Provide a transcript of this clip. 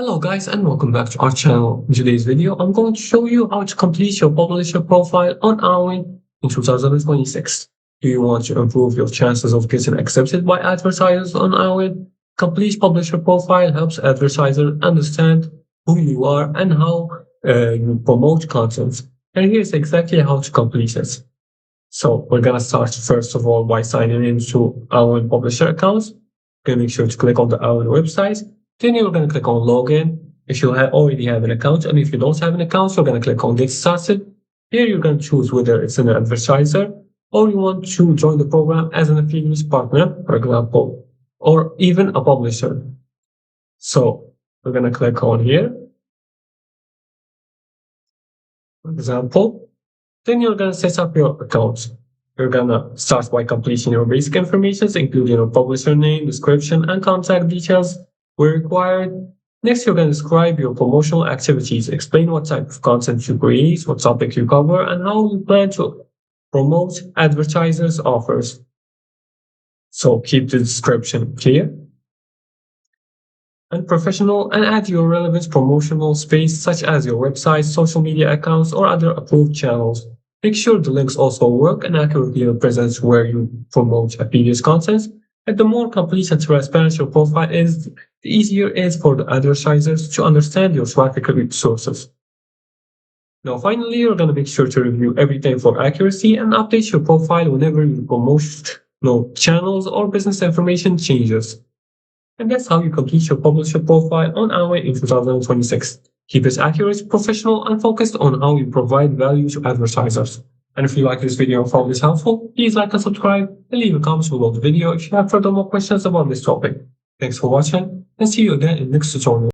Hello guys and welcome back to our channel. In today's video, I'm going to show you how to complete your publisher profile on Awin in 2026. Do you want to improve your chances of getting accepted by advertisers on Awin? Complete publisher profile helps advertisers understand who you are and how you promote content. And here's exactly how to complete it. So we're going to start first of all by signing into Awin publisher accounts. You're going to make sure to click on the Awin website. Then you're going to click on login if you already have an account, and if you don't have an account, you're going to click on get started. Here you're going to choose whether it's an advertiser or you want to join the program as an affiliate partner, for example, or even a publisher. So we're going to click on here, for example. Then you're going to set up your account. You're going to start by completing your basic information, including your publisher name, description, and contact details where required. Next, you're going to describe your promotional activities, explain what type of content you create, what topic you cover, and how you plan to promote advertisers' offers. So keep the description clear and professional, and add your relevant promotional space such as your website, social media accounts, or other approved channels. Make sure the links also work and accurately represent where you promote affiliate content. And the more complete and transparent your profile is, the easier it is for the advertisers to understand your traffic sources. Now, finally, you're going to make sure to review everything for accuracy and update your profile whenever you promote channels or business information changes. And that's how you complete your publisher profile on Awin in 2026. Keep it accurate, professional, and focused on how you provide value to advertisers. And if you like this video and found this helpful, please like and subscribe and leave a comment below the video if you have further more questions about this topic. Thanks for watching and see you again in the next tutorial.